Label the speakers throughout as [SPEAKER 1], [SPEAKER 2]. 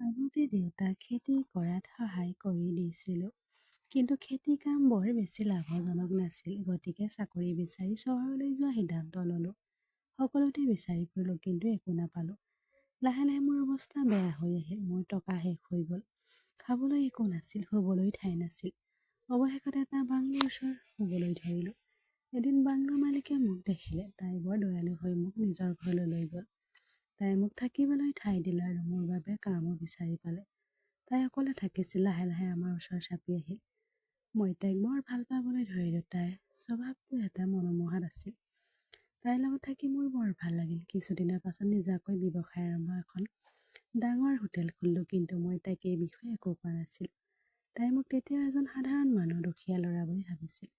[SPEAKER 1] আগতে দেউতাক খেতি কৰাত সহায় কৰি দিছিলোঁ, কিন্তু খেতি কাম বৰ বেছি লাভজনক নাছিল। গতিকে চাকৰি বিচাৰি চহৰলৈ যোৱা সিদ্ধান্ত ল'লোঁ। সকলোতে বিচাৰি ফুৰিলোঁ, কিন্তু একো নাপালোঁ। লাহে লাহে মোৰ অৱস্থা বেয়া হৈ আহিল। মোৰ টকা শেষ হৈ গ'ল। খাবলৈ একো নাছিল, শুবলৈ ঠাই নাছিল। অৱশেষত এটা বাংলোৰ ওচৰত শুবলৈ ধৰিলোঁ। এদিন বাংলোৰ মালিকে মোক দেখিলে। তাই বৰ দয়ালু হৈ মোক নিজৰ ঘৰলৈ লৈ গ'ল। তাই মোক থাকিবলৈ ঠাই দিলে আৰু মোৰ বাবে কামো বিচাৰি পালে। তাই অকলে থাকিছিল। লাহে লাহে আমাৰ ওচৰ চাপি আহিল। মই তাইক বৰ ভাল পাবলৈ ধৰিলোঁ। তাইৰ স্বভাৱটো এটা মনোমোহা আছিল। তাইৰ লগত থাকি মোৰ বৰ ভাল লাগিল। কিছুদিনৰ পাছত নিজাকৈ ব্যৱসায় আৰম্ভ এখন ডাঙৰ হোটেল খুলিলোঁ, কিন্তু মই তাইক এই বিষয়ে একো কোৱা নাছিলোঁ। তাই মোক তেতিয়াও এজন সাধাৰণ মানুহ, দুখীয়া ল'ৰা বুলি ভাবিছিল।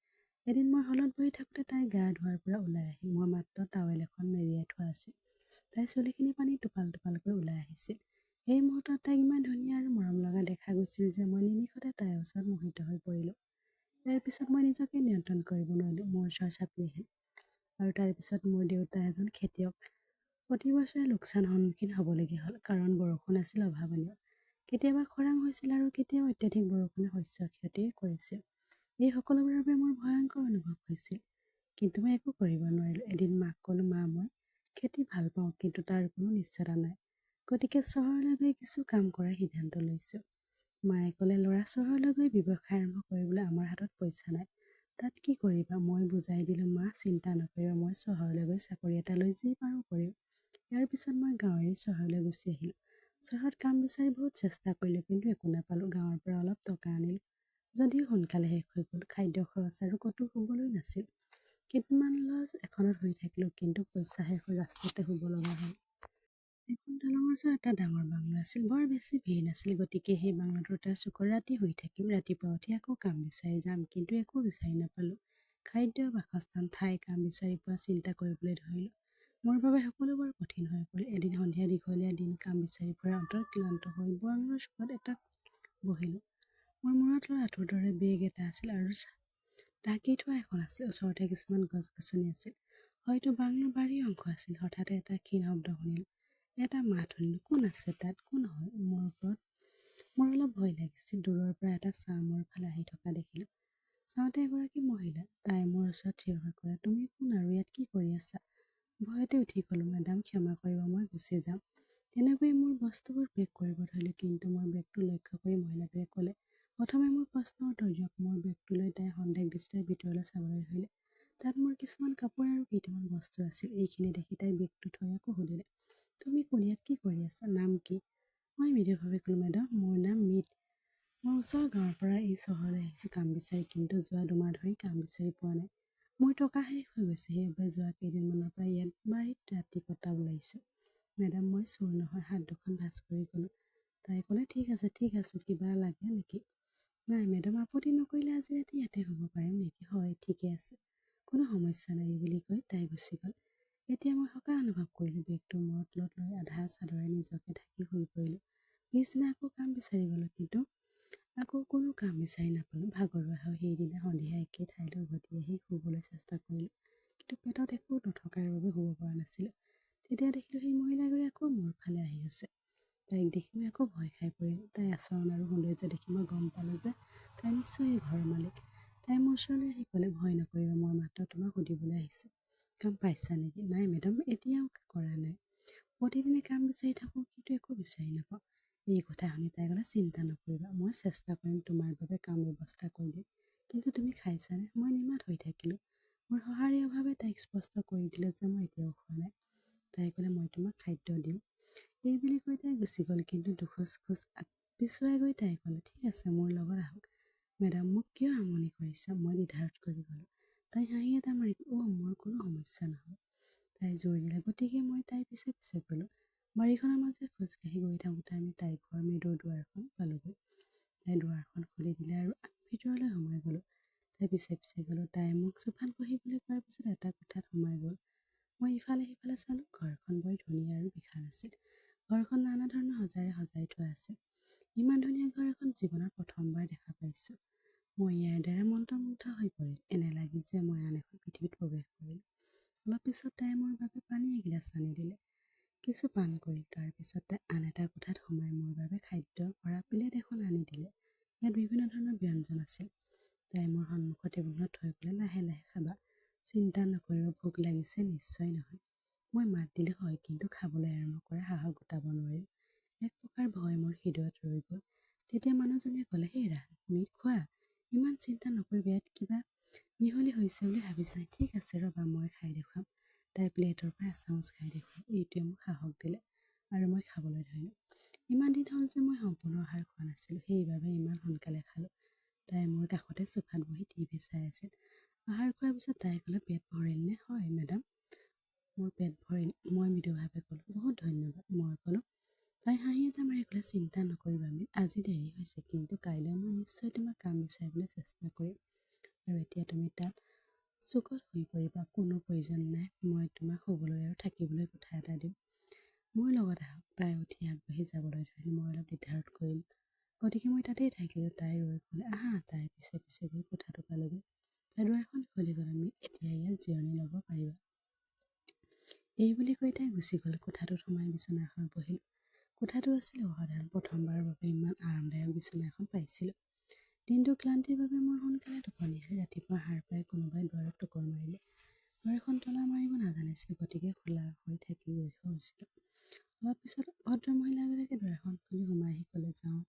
[SPEAKER 1] এদিন মই হলত বহি থাকোঁতে তাই গা ধোৱাৰ পৰা ওলাই আহিল। মোৰ মাত্ৰ টাৱেল এখন মেৰিয়াই থোৱা আছিল। তাইৰ চুলিখিনি পানী টোপাল টোপালকৈ ওলাই আহিছিল। এই মুহূৰ্তত তাইক ইমান ধুনীয়া আৰু মৰম লগা দেখা গৈছিল যে মই নিমিষতে তাইৰ ওচৰত মোহিত হৈ পৰিলোঁ। ইয়াৰ পিছত মই নিজকে নিয়ন্ত্ৰণ কৰিব নোৱাৰিলোঁ। মোৰ ওচৰ চাপি আহিল। আৰু তাৰ পিছত মোৰ দেউতা এজন খেতিয়ক। প্ৰতি বছৰে লোকচান সন্মুখীন হ'বলগীয়া হ'ল, কাৰণ বৰষুণ আছিল অভাৱনীয়। কেতিয়াবা খৰাং হৈছিল আৰু কেতিয়াবা অত্যাধিক বৰষুণে শস্য ক্ষতি কৰিছিল। এই সকলোবোৰৰ বাবে মোৰ ভয়ংকৰ অনুভৱ হৈছিল, কিন্তু মই একো কৰিব নোৱাৰিলোঁ। এদিন মাক ক'লোঁ, মা, মই খেতি ভাল পাওঁ, কিন্তু তাৰ কোনো নিশ্চয়তা নাই। গতিকে চহৰলৈ গৈ কিছু কাম কৰাৰ সিদ্ধান্ত লৈছোঁ। মায়ে ক'লে, ল'ৰা, চহৰলৈ গৈ ব্যৱসায় আৰম্ভ কৰিবলৈ আমাৰ হাতত পইচা নাই। তাত কি কৰিবা? মই বুজাই দিলোঁ, মা, চিন্তা নকৰিবা, মই চহৰলৈ গৈ চাকৰি এটা লৈ যি পাৰোঁ কৰিম। ইয়াৰ পিছত মই গাঁও এৰি চহৰলৈ গুচি আহিলোঁ। চহৰত কাম বিচাৰি বহুত চেষ্টা কৰিলোঁ, কিন্তু একো নাপালোঁ। গাঁৱৰ পৰা অলপ টকা আনিলোঁ, যদিও সোনকালে শেষ হৈ গ'ল। খাদ্য খৰচ আৰু ক'তো শুবলৈ নাছিল। কেইদিনমান লজ এখনত শুই থাকিলোঁ, কিন্তু পইচা শেষ হৈ ৰাস্তাতে শুব লগা হ'ল। এখন দলঙৰ ওচৰত এটা ডাঙৰ বাংলো আছিল। বৰ বেছি ভিৰ নাছিল, গতিকে সেই বাংলোটোৰ এটা চুকত ৰাতি শুই থাকিম। ৰাতিপুৱা উঠি আকৌ কাম বিচাৰি যাম, কিন্তু একো বিচাৰি নাপালোঁ। খাদ্য, বাসস্থান, ঠাই, কাম বিচাৰি পোৱা চিন্তা কৰিবলৈ ধৰিলোঁ। মোৰ বাবে সকলোবোৰ কঠিন হৈ পৰিল। এদিন সন্ধিয়া দীঘলীয়া দিন কাম বিচাৰি ফুৰাৰ অন্তত ক্লান্ত হৈ বাংলোৰ চুকত এটা বহিলোঁ। মোৰ মূৰত লোৱা আঁঠুৰ দৰে বেগ এটা আছিল আৰু ঢাকি থোৱা এখন আছিল। ওচৰতে কিছুমান গছ গছনি আছিল। হয়তো বাংলোৰ বাৰীৰ অংশ আছিল। হঠাৎ এটা ক্ষীণ শব্দ শুনিলোঁ। এটা মাত শুনিলোঁ, কোন আছে তাত? কোন হয়? মোৰ অলপ ভয় লাগিছিল। দূৰৰ পৰা এটা ছাঁ মোৰ ফালে আহি থকা দেখিলোঁ। চাওঁতে এগৰাকী মহিলা। তাই মোৰ ওচৰত থিয় হৈ ক'লে, তুমি কোন আৰু ইয়াত কি কৰি আছা? ভয়তে উঠি ক'লোঁ, মেডাম, ক্ষমা কৰিব, মই গুচি যাম। তেনেকৈয়ে মোৰ বস্তুবোৰ পেক কৰিব ধৰিলোঁ, কিন্তু মোৰ বেগটো লক্ষ্য কৰি মহিলাটোৱে ক'লে, প্ৰথমে মোৰ প্ৰশ্নৰ উত্তৰ দিয়ক। মোৰ বেগটোলৈ তাই সন্দেহ দৃষ্টিৰে ভিতৰলৈ চাবলৈ ধৰিলে। তাত মোৰ কিছুমান কাপোৰ আৰু কেইটামান বস্তু আছিল। এইখিনি দেখি তাই বেগটো থৈ আকৌ সুধিলে, তুমি কোন? ইয়াত কি কৰি আছা? নাম কি? মই মৃদুভাৱে ক'লোঁ, মেডাম, মোৰ নাম মিত। মই ওচৰৰ গাঁৱৰ পৰা এই চহৰলৈ আহিছোঁ কাম বিচাৰি, কিন্তু যোৱা 2 মাহ ধৰি কাম বিচাৰি পোৱা নাই। মোৰ টকা শেষ হৈ গৈছে, সেইবাবে যোৱা কেইদিনমানৰ পৰা ইয়াত বাৰীত ৰাতি কটাব লাগিছোঁ। মেডাম, মই চোৰ নহয়, হাত দুখন ভাঁজ কৰি ক'লোঁ। তাই ক'লে, ঠিক আছে, কিবা লাগে নেকি? নাই মেডাম, আপত্তি নকৰিলে আজি ৰাতি ইয়াতে শুব পাৰিম নেকি? হয়, ঠিকে আছে, কোনো সমস্যা নাই বুলি কৈ তাই গুচি গ'ল। এতিয়া মই সকাহ অনুভৱ কৰিলোঁ। বেগটো মূৰত লৈ আধা চাদৰে নিজকে ঢাকি শুই পৰিলোঁ। পিছদিনা আকৌ কাম বিচাৰি গ'লোঁ, কিন্তু আকৌ কোনো কাম বিচাৰি নাপালোঁ। ভাগৰুৱা হৈ সেইদিনা সন্ধিয়া একে ঠাইলৈ উভতি আহি শুবলৈ চেষ্টা কৰিলোঁ, কিন্তু পেটত একো নথকাৰ বাবে শুব পৰা নাছিলোঁ। তেতিয়া দেখিলোঁ সেই মহিলাগৰাকী আকৌ মোৰ ফালে আহি আছে। তাইক দেখি মই আকৌ ভয় খাই পৰিলোঁ। তাইৰ আচৰণ আৰু সৌন্দৰ্য দেখি মই গম পালোঁ যে তাই নিশ্চয় এই ঘৰৰ মালিক। তাই মোৰ ওচৰলৈ আহি ক'লে, ভয় নকৰিবা, মই মাত্ৰ তোমাক সুধিবলৈ আহিছোঁ, কাম পাইছা নেকি? নাই মেডাম, এতিয়াও কৰা নাই। প্ৰতিদিনে কাম বিচাৰি থাকোঁ, কিন্তু একো বিচাৰি নাপাওঁ। এই কথা শুনি তাই ক'লে, চিন্তা নকৰিবা, মই চেষ্টা কৰিম তোমাৰ বাবে কাম ব্যৱস্থা কৰি দিম। কিন্তু তুমি খাইছানে? মই নিমাত হৈ থাকিলোঁ। মোৰ সঁহাৰি অভাৱে তাইক স্পষ্ট কৰি দিলে যে মই এতিয়াও খোৱা নাই। তাই ক'লে, মই তোমাক খাদ্য দিম। এই বুলি কৈ তাই গুচি গ'ল, কিন্তু দুখোজ পিছুৱাই গৈ তাই ক'লে, ঠিক আছে, মোৰ লগত আহক। মেডাম, মোক কিয় আমনি কৰিছা? মই দ্বিধাৰত কৰি গ'লোঁ। তাই হাঁহি এটা মাৰি, মোৰ কোনো সমস্যা নহয়। তাই জোৰ দিলে, গতিকে মই তাইৰ পিছে পিছে গ'লোঁ। বাৰীখনৰ মাজে খোজকাঢ়ি গৈ থাকোঁতে আমি তাইৰ ঘৰ মৃদু দুৱাৰখন পালোগৈ। তাই দুৱাৰখন খুলি দিলে আৰু আমি ভিতৰলৈ সোমাই গ'লোঁ। তাই পিছে পিছে গ'লোঁ। তাই মোক চোফাত বহিবলৈ কোৱাৰ পিছত এটা কোঠাত সোমাই গ'ল। মই ইফালে সিফালে চালোঁ। ঘৰখন বৰ ধুনীয়া আৰু বিশাল আছিল। ঘৰখন নানা ধৰণৰ সজাৰে সজাই থোৱা আছিল। ইমান ধুনীয়া ঘৰ এখন জীৱনত প্ৰথমবাৰ দেখা পাইছোঁ। মই ইয়াৰ দ্বাৰা মন্ত্ৰমুগ্ধ হৈ পৰিল। এনে লাগিল যে মই আন এখন পৃথিৱীত প্ৰৱেশ কৰিলোঁ। অলপ পিছত তাই মোৰ বাবে পানী এগিলাচ আনি দিলে। কিছু পান কৰিল। তাৰপিছত তাই আন এটা কোঠাত সোমাই মোৰ বাবে খাদ্য ভৰা প্লেট এখন আনি দিলে। ইয়াত বিভিন্ন ধৰণৰ ব্যঞ্জন আছিল। তাই মোৰ সন্মুখৰ টেবুলত থৈ ক'লে, লাহে লাহে খাবা, চিন্তা নকৰিব, ভোক লাগিছে নিশ্চয় নহয়। মই মাত দিলোঁ, হয়, কিন্তু খাবলৈ আৰম্ভ কৰাৰ সাহস গোটাব নোৱাৰিলোঁ। এক প্ৰকাৰ ভয় মোৰ হৃদয়ত ৰৈ গ'ল। তেতিয়া মানুহজনীয়ে ক'লে, সেই মিট খোৱা, ইমান চিন্তা নকৰিবি, ইয়াত কিবা মিহলি হৈছে বুলি ভাবিছানে? ঠিক আছে, ৰ'বা, মই খাই দেখুৱাম। তাই প্লেটৰ পৰা এচামুচ খাই দেখুৱাম। এইটোৱে মোক সাহস দিলে আৰু মই খাবলৈ ধৰিলোঁ। ইমান দিন হ'ল যে মই সম্পূৰ্ণ আহাৰ খোৱা নাছিলোঁ, সেইবাবে ইমান সোনকালে খালোঁ। তাই মোৰ কাষতে চোফাত বহি টিভি চাই আছিল। আহাৰ খোৱাৰ পিছত তাই ক'লে, পেট ভৰিলনে? হয় মেডাম, মোৰ পেট ভৰিল, মই মৃদুভাৱে ক'লোঁ। বহুত ধন্যবাদ, মই ক'লোঁ। তাই হাঁহি এটা মাৰি ক'লে, চিন্তা নকৰিবা মিট, আজি দেৰি হৈছে, কিন্তু কাইলৈ মই নিশ্চয় তোমাৰ কাম বিচাৰিবলৈ চেষ্টা কৰিম। আৰু এতিয়া তুমি তাত চুকত শুই পৰিবা, কোনো প্ৰয়োজন নাই, মই তোমাক শুবলৈ আৰু থাকিবলৈ কোঠা এটা দিম। মোৰ লগত আহক। তাই উঠি আগবাঢ়ি যাবলৈ ধৰিলে। মই অলপ দ্বিধাৰত কৰিলোঁ, গতিকে মই তাতেই থাকিলোঁ। তাই ৰৈ ক'লে, আহা। তাইৰ পিছে পিছে গৈ কোঠাটো পালোগৈ। তাই দুৱাৰখন খুলি গ'লে, আমি এতিয়া ইয়াত জিৰণি ল'ব পাৰিবা। এই বুলি কৈ তাই গুচি গ'ল। কোঠাটোত সোমাই বিচনা এখন বহিলোঁ। কোঠাটো আছিল অসাধাৰণ। প্ৰথমবাৰৰ বাবে ইমান আৰামদায়ক বিচনা এখন পাইছিলোঁ। দিনটোৰ ক্লান্তিৰ বাবে মোৰ সোনকালে টোপনি আহিল। ৰাতিপুৱা সাৰ পাই কোনোবাই দুৱাৰত টোকোৰ মাৰিলে। দুৱাৰখন তলা মাৰিব নাজানিছিলোঁ, গতিকে খোলা হৈ থাকি গৈছিলোঁ। অলপ পিছত ভদ্ৰমহিলাগৰাকীয়ে দুৱাৰখন খুলি সোমাই আহি ক'লে, যাওঁ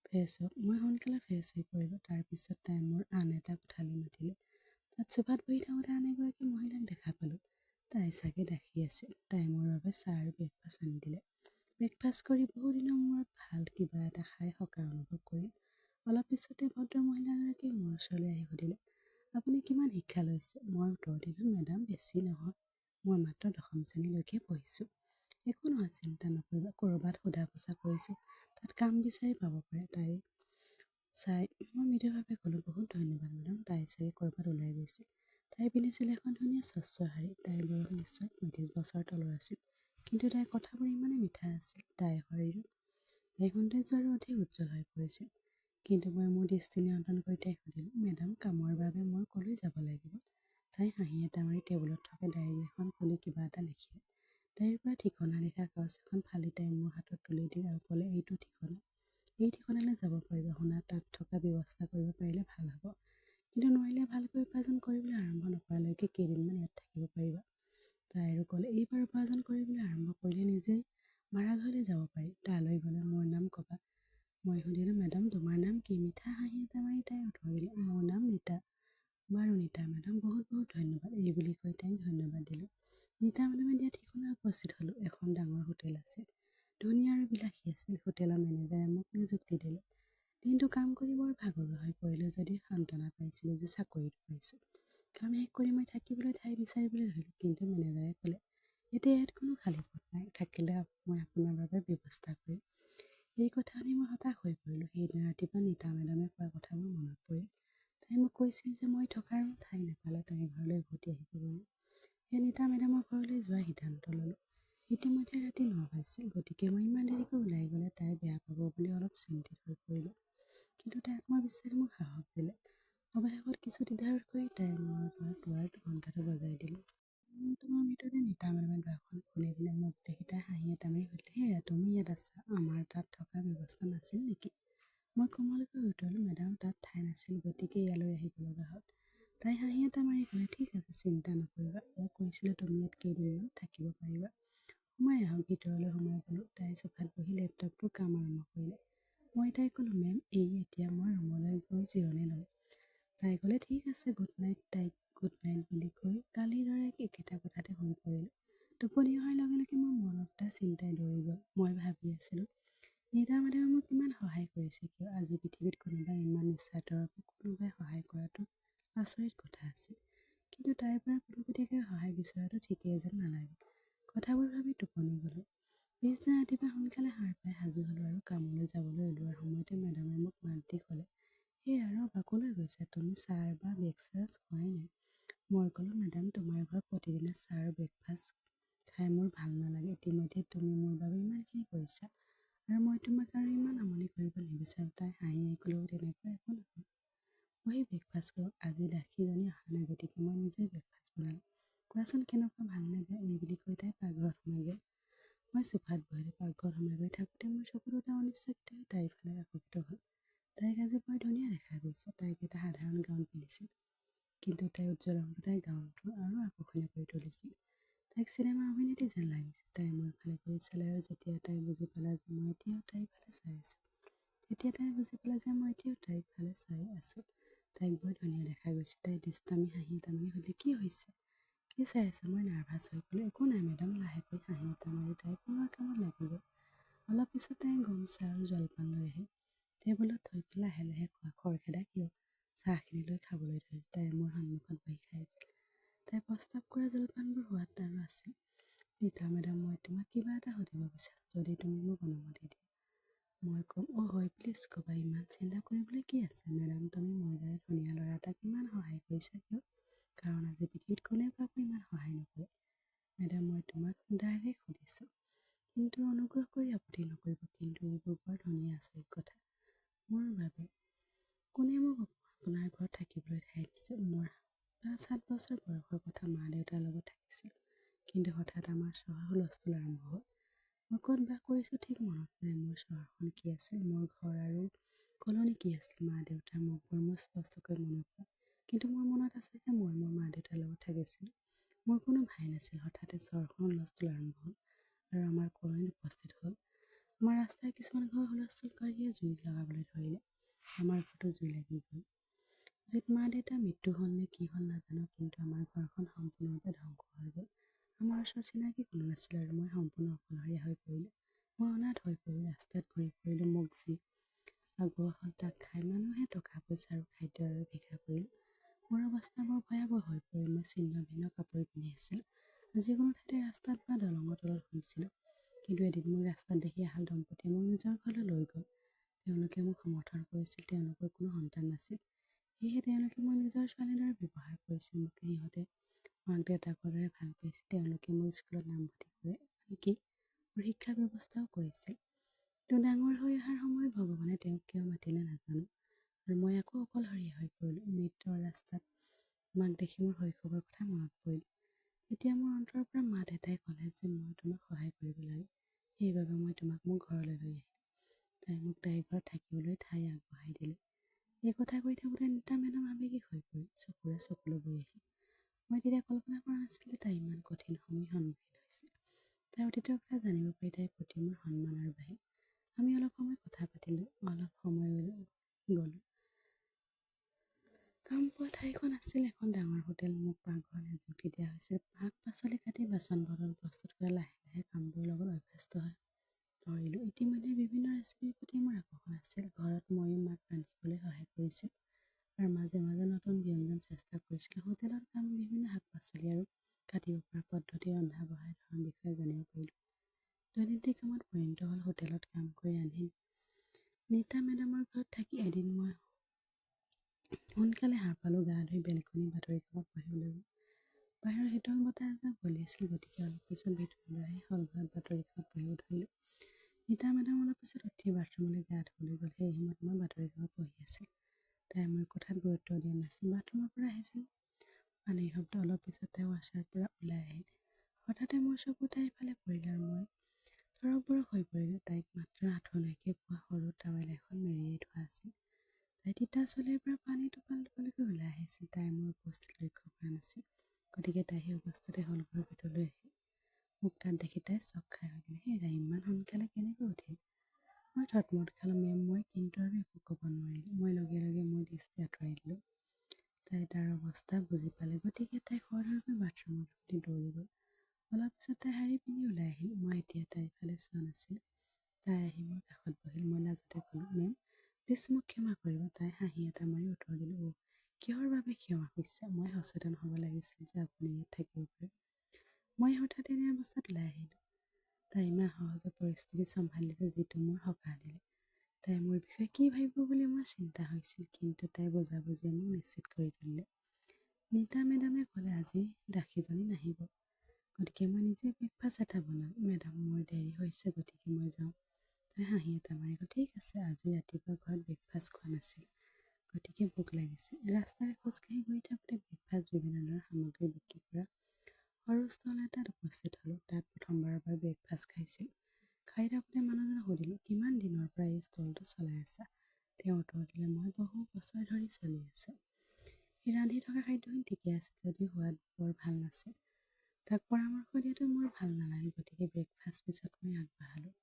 [SPEAKER 1] ফ্ৰেছ হওক। মই সোনকালে ফ্ৰেছ হৈ পৰিলোঁ। তাৰপিছত তাই মোৰ আন এটা কোঠালৈ মাতিলে। তাত চোফাত বহি থাকোঁতে আন এগৰাকী মহিলাক দেখা পালোঁ। তাই চাগে দাসী আছিল। তাই মোৰ বাবে চাহ আৰু ব্ৰেকফাষ্ট আনি দিলে। ব্ৰেকফাষ্ট কৰি বহুদিনৰ মূৰত ভাল কিবা এটা খাই সকাহ অনুভৱ কৰিল। অলপ পিছতে ভদ্ৰ মহিলাগৰাকীয়ে মোৰ ওচৰলৈ আহি সুধিলে, আপুনি কিমান শিক্ষা লৈছে? মই উত্তৰ দিলোঁ, মেডাম, বেছি নহয়, মই মাত্ৰ 10ম শ্ৰেণীলৈকে পঢ়িছোঁ। একো নহয়, চিন্তা নকৰিবা, ক'ৰবাত সোধা পোছা কৰিছোঁ, তাত কাম বিচাৰি পাব পাৰে। তাই চাই মই মৃদুভাৱে ক'লোঁ, বহুত ধন্যবাদ মেডাম। তাই চাগে ক'ৰবাত ওলাই গৈছিল। তাই পিন্ধিছিল এখন ধুনীয়া স্বচ্ছ শাৰী। তাইৰ বয়স নিশ্চয় 35 বছৰ তলৰ আছিল, কিন্তু তাইৰ কথাবোৰ ইমানেই মিঠা আছিল। তাইৰ শৰীৰত তাইৰ সৌন্দৰ্য আৰু অধিক উজ্জ্বল হৈ পৰিছিল। কিন্তু মই মোৰ দৃষ্টি নিয়ন্ত্ৰণ কৰি তাইক সুধিলোঁ, মেডাম, কামৰ বাবে মই ক'লৈ যাব লাগিব? তাই হাঁহি এটা মাৰি টেবুলত থকা ডায়েৰী এখন খুলি কিবা এটা লিখিলে। তাইৰ পৰা ঠিকনা লিখা কাগজ এখন ফালি তাই মোৰ হাতত তুলি দিল আৰু ক'লে, এইটো ঠিকনা, এই ঠিকনালৈ যাব পাৰিবা। শুনা, তাত থকা ব্যৱস্থা কৰিব পাৰিলে ভাল হ'ব, কিন্তু নোৱাৰিলে ভালকৈ উপাৰ্জন কৰিবলৈ আৰম্ভ নকৰালৈকে কেইদিনমান ইয়াত থাকিব পাৰিবা। তাই আৰু ক'লে, এইবাৰ উপাৰ্জন কৰিবলৈ আৰম্ভ কৰিলে নিজেই ভাড়াঘৰলৈ যাব পাৰি। তালৈ গ'লে মোৰ নাম ক'বা। মই সুধিলোঁ, মেডাম, তোমাৰ নাম কি? মিঠা হাঁহি এটা মাৰি তাই উত্তৰ দিলে, মোৰ নাম নীতা। বাৰু নীতা মেডাম, বহুত বহুত ধন্যবাদ। এই বুলি কৈ তাইক ধন্যবাদ দিলোঁ। নীতা মেডামে দিয়া ঠিকনাত উপস্থিত হ'লোঁ। এখন ডাঙৰ হোটেল আছিল, ধুনীয়া আৰু বিলাসী আছিল। হোটেলৰ মেনেজাৰে মোক নিযুক্তি দিলে। দিনটো কাম কৰি বৰ ভাগৰুৱা হৈ পৰিলোঁ, যদিও সান্তনা পাইছিলোঁ যে চাকৰিটো পাইছোঁ। কাম শেষ কৰি মই থাকিবলৈ ঠাই বিচাৰিবলৈ ধৰিলোঁ, কিন্তু মেনেজাৰে ক'লে, এতিয়া ইয়াত কোনো খালী পদ নাই, থাকিলে মই আপোনাৰ বাবে ব্যৱস্থা কৰিম। এই কথা শুনি মই হতাশ হৈ পৰিলোঁ। সেইদিনা ৰাতিপুৱা নীতা মেডামে কোৱা কথাবোৰ মনত পৰিল। তাই মোক কৈছিল যে মই থকাৰ ঠাই নাপালে তাইৰ ঘৰলৈ উভতি আহিব পাৰিম। সেই নীতা মেডামৰ ঘৰলৈ যোৱাৰ সিদ্ধান্ত ল'লোঁ। ইতিমধ্যে ৰাতি 9 বাজিছিল, গতিকে মই ইমান দেৰিকৈ ওলাই গ'লে তাই বেয়া পাব বুলি অলপ চিন্তিত হৈ পৰিলোঁ। কিন্তু তাই আত্মবিশ্বাসে মোক সাহস দিলে। অৱশেষত কিছু দ্বিধাৰত কৰি তাই মোৰ দুৱাৰত ঘণ্টাটো বজাই দিলোঁ। তোমাৰ ভিতৰতে নীতা মেডামে দুৱাৰখন খুলি দিলে। মোক দেখি তাই হাঁহি এটা মাৰি সুধিলে, হেৰা, তুমি ইয়াত আছা, আমাৰ তাত থকা ব্যৱস্থা নাছিল নেকি? মই কোমলকৈ উত্তৰলোঁ, মেডাম, তাত ঠাই নাছিল, গতিকে ইয়ালৈ আহিব লগা হ'ল। তাই হাঁহি এটা মাৰি ক'লে, ঠিক আছে, চিন্তা নকৰিবা, মই কৈছিলোঁ তুমি ইয়াত কেইদিনমান থাকিব পাৰিবা। সোমাই আহক। ভিতৰলৈ সোমাই গ'লোঁ। তাই চোফাত বহি লেপটপটোৰ কাম আৰম্ভ কৰিলে। মই তাইক ক'লোঁ, মেম, এতিয়া মই ৰুমলৈ গৈ জিৰণি ল'ম। তাই ক'লে, ঠিক আছে, গুড নাইট। তাইক গুড নাইট বুলি কৈ কালিৰ দৰে একেটা কোঠাতে শুই পৰিলোঁ। টোপনি অহাৰ লগে লগে মোৰ মনত এটা চিন্তাই দৌৰি গ'ল। মই ভাবি আছিলোঁ, নীতা মেডামে মোক ইমান সহায় কৰিছে কিয়? আজি পৃথিৱীত কোনোবাই ইমান নিস্বাৰ্থভাৱে কোনোবাই সহায় কৰাটো আচৰিত কথা আছিল, কিন্তু তাইৰ পৰা পোনপটীয়াকৈ সহায় বিচৰাটো ঠিকেই যেন নালাগে। কথাবোৰ ভাবি টোপনি গ'লোঁ। পিছদিনা ৰাতিপুৱা সোনকালে সাৰ পাই সাজু হ'লোঁ আৰু কামলৈ যাবলৈ ওলোৱাৰ সময়তে মেডামে মোক মাত দি ক'লে, সেই আৰু বাকলৈ গৈছা? তুমি চাহ বা ব্ৰেকফাষ্ট খোৱাই নাই। মই ক'লোঁ, মেডাম, তোমাৰ ঘৰত প্ৰতিদিনে চাহ আৰু ব্ৰেকফাষ্ট খাই মোৰ ভাল নালাগে। ইতিমধ্যে তুমি মোৰ বাবে ইমানখিনি কৰিছা, আৰু মই তোমাক আৰু ইমান আমনি কৰিব নিবিচাৰোঁ। তাই হাঁহি ক'লোঁ, তেনেকুৱা একো নহয়, বহি ব্ৰেকফাষ্ট কৰক। আজি দাসীজনী অহা নাই, গতিকে মই নিজেই ব্ৰেকফাষ্ট বনালোঁ। কোৱাচোন কেনেকুৱা, ভালনে বেয়া? এই বুলি কৈ তাই পাকঘৰত সোমাই গ'ল। মই চোফাত বহি পাকঘৰত সোমাই গৈ থাকোঁতে মোৰ চকু দুটা অনিচ্ছাকৃত হৈ তাইৰ ফালে আকৰ্ষিত হ'ল। তাইক আজি বৰ ধুনীয়া দেখা গৈছে। তাইক এটা সাধাৰণ গাউন পিন্ধিছিল, কিন্তু তাইৰ উজ্জ্বল ৰংটো তাইৰ গাউনটো আৰু আকৰ্ষণীয় কৰি তুলিছিল। তাইক চিনেমা অভিনেত্ৰী যেন লাগিছিল। তাই মোৰ ফালে কৰি চালে আৰু যেতিয়া তাই বুজি পালে যে মই এতিয়াও তাইৰ ফালে চাই আছোঁ, তাইক বৰ ধুনীয়া দেখা গৈছে। তাই দুষ্টামি হাঁহি এটা মাৰি সুধিলে, কি হৈছে? কি চাই আছে? মই নাৰ্ভাছ হৈ ক'লোঁ, একো নাই মেডাম। লাহেকৈ হাঁহি এটা মাৰি তাই পুনৰ কামত লাগি গ'ল। অলপ পিছত তাই গামোচা আৰু জলপান লৈ আহিল। টেবুলত থৈ পেলাই লাহে লাহে খোৱা। খৰখেদা কিয়? চাহখিনি লৈ খাবলৈ ধৰিল। তাই মোৰ সন্মুখত বহি খাই আছিল। তাই প্ৰস্তাৱ কৰা জলপানবোৰ সোৱাদ আৰু আছিল। ৰীতা মেডাম, মই তোমাক কিবা এটা সুধিব বিচাৰোঁ, যদি তুমি মোক অনুমতি দিয়া। মই ক'ম, অ' হয়, প্লিজ ক'বা। ইমান চিন্তা কৰিবলৈ কি আছে মেডাম? তুমি মোৰ দৰে ধুনীয়া ল'ৰা এটাক ইমান সহায় কৰিছা কিয়? কাৰণ আজি পৃথিৱীত কোনেও কাকো ইমান সহায় নকৰে। মেডাম, মই তোমাক ডাইৰেক্ট সুধিছোঁ, কিন্তু অনুগ্ৰহ কৰি আপত্তি নকৰিব। কিন্তু এইবোৰ বৰ ধুনীয়া আচৰিত কথা। মোৰ বাবে কোনে মোক আপোনাৰ ঘৰত থাকিবলৈ ঠাই দিছে? মোৰ 5-7 বছৰ বয়সৰ কথা মা দেউতাৰ লগত থাকিছিল, কিন্তু হঠাৎ আমাৰ চহৰ হুলস্থুল আৰম্ভ হ'ল। মই ক'ত বাস কৰিছোঁ ঠিক মনত নাই। মোৰ চহৰখন কি আছিল, মোৰ ঘৰ আৰু কলনী কি আছিল, মা দেউতাৰ মুখবোৰ মোৰ স্পষ্টকৈ মনত নাই। কিন্তু মোৰ মনত আছে যে মই মোৰ মা দেউতাৰ লগত থাকিছিলোঁ। মোৰ কোনো ভাই নাছিল। হঠাতে চহৰখন হুলস্থুল আৰম্ভ হ'ল আৰু আমাৰ কলনীত উপস্থিত হ'ল। আমাৰ ৰাস্তাৰ কিছুমান ঘৰ হুলস্থুলকাৰীয়ে জুই লগাবলৈ ধৰিলে। আমাৰ ঘৰতো জুই লাগি গ'ল। জুইত মা দেউতাৰ মৃত্যু হ'ল নে কি হ'ল নাজানো, কিন্তু আমাৰ ঘৰখন সম্পূৰ্ণৰূপে ধ্বংস হৈ গ'ল। আমাৰ ওচৰত চিনাকি কোনো নাছিল আৰু মই সম্পূৰ্ণ অকলশৰীয়া হৈ পৰিলোঁ। মই অনাথ হৈ পৰিলোঁ। ৰাস্তাত ঘূৰি ফুৰিলোঁ। মোক যি আগ্ৰহ হ'ল তাক খাই মানুহে টকা পইচা আৰু খাদ্যৰ বাবে ভিক্ষা কৰিল। মোৰ অৱস্থা বৰ ভয়াৱহ হৈ পৰিল। মই ছিন্ন ভিন্ন কাপোৰ পিন্ধি আছিলোঁ। যিকোনো ঠাইতে ৰাস্তাত বা দলঙৰ তলত শুইছিলোঁ। কিন্তু এদিন মোৰ ৰাস্তাত দেখি এহাল দম্পতীয়ে মোক নিজৰ ঘৰলৈ লৈ গ'ল। তেওঁলোকে মোক সমৰ্থন কৰিছিল। তেওঁলোকৰ কোনো সন্তান নাছিল, সেয়েহে তেওঁলোকে মোক নিজৰ ছোৱালীৰ দৰে ব্যৱহাৰ কৰিছিল। মোক সিহঁতে মাক দেউতাকৰ দৰে ভাল পাইছিল। তেওঁলোকে মোৰ স্কুলত নামভৰ্তি কৰে, আনকি মোৰ শিক্ষা ব্যৱস্থাও কৰিছিল। কিন্তু ডাঙৰ হৈ অহাৰ সময়ত ভগৱানে তেওঁক কিয় মাতিলে নাজানো, আৰু মই আকৌ অকলশৰীয়া হৈ পৰিলোঁ। মৃত্যুৰ ৰাস্তাত মাক দেখি মোৰ শৈশৱৰ কথা মনত পৰিল। তেতিয়া মোৰ অন্তৰৰ পৰা মা দেউতাই ক'লে যে মই তোমাক সহায় কৰিব লাগে, সেইবাবে মই তোমাক মোৰ ঘৰলৈ লৈ আহিলোঁ। তাই মোক তাইৰ ঘৰত থাকিবলৈ ঠাই আগবঢ়াই দিলে। এই কথা কৈ থাকোঁতে ৰীতা মেডাম আৱেগিক হৈ পৰিল। চকুৰে চকুলো বৈ আহিল। মই তেতিয়া কল্পনা কৰা নাছিলোঁ যে তাই ইমান কঠিন সময়ৰ সন্মুখীন হৈছে। তাইৰ অতীতৰ কথা জানিব পাৰি তাইৰ প্ৰতি মোৰ সন্মান আৰু বাঢ়িল। আমি অলপ সময় কথা পাতিলোঁ। অলপ সময় গ'লোঁ। কাম পোৱা ঠাইখন আছিল এখন ডাঙৰ হোটেল। মোক পাকঘৰত নিযুক্তি দিয়া হৈছিল। শাক পাচলি কাটি বাচন বৰ্তন প্ৰস্তুত কৰা। লাহে লাহে কামবোৰৰ লগত অভ্যস্ত হৈ ধৰিলোঁ। ইতিমধ্যে বিভিন্ন ৰেচিপিৰ প্ৰতি মোৰ আকৰ্ষণ আছিল। ঘৰত ময়ো মাক ৰান্ধিবলৈ সহায় কৰিছিল আৰু মাজে মাজে নতুন ব্যঞ্জন চেষ্টা কৰিছিলোঁ। হোটেলত কাম বিভিন্ন শাক পাচলি আৰু কাটিব পৰা পদ্ধতি, ৰন্ধা বঢ়াৰ ধৰণৰ বিষয়ে জানিব পাৰিলোঁ। দৈনন্দিন কামত পৰিণত হ'ল। হোটেলত কাম কৰি ৰান্ধি ৰীতা মেডামৰ ঘৰত থাকি এদিন মই সোনকালে সাৰ পালোঁ। গা ধুই বেলকনিৰ বাতৰি কাকত পঢ়িবলৈ গ'লোঁ। বাহিৰৰ শীতল বতাহ এজাক বলি আছিল, গতিকে অলপ পিছত ভিতৰলৈ আহি হলঘৰত বাতৰি কাকত পঢ়িব ধৰিলোঁ। ৰীতা মেডাম অলপ পিছত উঠি বাথৰুমলৈ গা ধুবলৈ গ'ল। সেই সময়ত মই বাতৰি কাকত পঢ়ি আছিল। তাই মোৰ কথাত গুৰুত্ব দিয়া নাছিল। বাথৰুমৰ পৰা আহিছিল পানীৰ শব্দ। অলপ পিছত তাই ৱাছাৰ পৰা ওলাই আহিল। হঠাতে মোৰ চকু তাইৰ ফালে পৰিল আৰু মই তৰবৰক হৈ পৰিলোঁ। তাইক মাত্ৰ আঁঠুলৈকে পোৱা সৰু টাৱেল এখন মেৰিয়াই থোৱা আছিল। তাই তিতা চুলিৰ পৰা পানী টোপাল টোপালকৈ ওলাই আহিছিল। তাই মোৰ উপস্থিত লক্ষ্য কৰা নাছিল, গতিকে তাই সেই অৱস্থাতে হলঘৰৰ ভিতৰলৈ আহিল। মোক তাত দেখি তাই চক খাই সুধিলে, হেৰা, ইমান সোনকালে কেনেকৈ উঠিল? মই থতমত খালোঁ। মেম, মই কিন্তু আৰু একো ক'ব নোৱাৰিলোঁ। মই লগে লগে মোৰ দৃষ্টি আঁতৰাই দিলোঁ। তাই তাৰ অৱস্থা বুজি পালে, গতিকে তাই খৰধৰকৈ বাথৰুমত উঠি দৌৰি গ'ল। অলপ পিছত তাই শাৰী পিন্ধি ওলাই আহিল। মই এতিয়া তাইৰ ফালে চোৱা নাছিলোঁ। তাই আহি মোৰ কাষত বহিল। মই লাজতে ক'লোঁ, মেম, প্লিজ মোক ক্ষমা কৰিব। তাই হাঁহি এটা মাৰি উত্তৰ দিলে, অ', কিহৰ বাবে ক্ষমা খুজিছা? মই সচেতন হ'ব লাগিছিল যে আপুনি ইয়াত থাকিব পাৰে। মই হঠাৎ এনে অৱস্থাত ওলাই আহিলোঁ। তাই ইমান সহজে পৰিস্থিতি চম্ভালিলে, যিটো মোৰ সকাহ দিলে। তাই মোৰ বিষয়ে কি ভাবিব বুলি মোৰ চিন্তা হৈছিল, কিন্তু তাইৰ বুজাবুজিয়ে মোক নিশ্চিত কৰি তুলিলে। ৰীতা মেডামে ক'লে, আজি দাসীজনী নাহিব, গতিকে মই নিজে ব্ৰেকফাষ্ট এটা বনাম। মেডাম, মোৰ দেৰি হৈছে, গতিকে মই যাওঁ। তাই হাঁহি এটা মাৰি ক'ল, ঠিক আছে। আজি ৰাতিপুৱা ঘৰত ব্ৰেকফাষ্ট খোৱা নাছিল, গতিকে ভোক লাগিছে। ৰাস্তাৰে খোজকাঢ়ি গৈ থাকোঁতে ব্ৰেকফাষ্ট বিভিন্ন ধৰণৰ সামগ্ৰী বিক্ৰী কৰা সৰু ষ্টল এটাত উপস্থিত হ'লোঁ। তাত প্ৰথমবাৰৰ বাবে ব্ৰেকফাষ্ট খাইছিলোঁ। খাই থাকোঁতে মানুহজনক সুধিলোঁ, কিমান দিনৰ পৰা এই ষ্টলটো চলাই আছা? তেওঁ উত্তৰ দিলে, মই বহু বছৰ ধৰি চলি আছোঁ। সি ৰান্ধি থকা খাদ্যখিনি ঠিকে আছে যদিও সোৱাদ বৰ ভাল নাছিল। তাক পৰামৰ্শ দিয়াটো মোৰ ভাল নালাগিল, গতিকে ব্ৰেকফাষ্ট পিছত মই আগবাঢ়ালোঁ।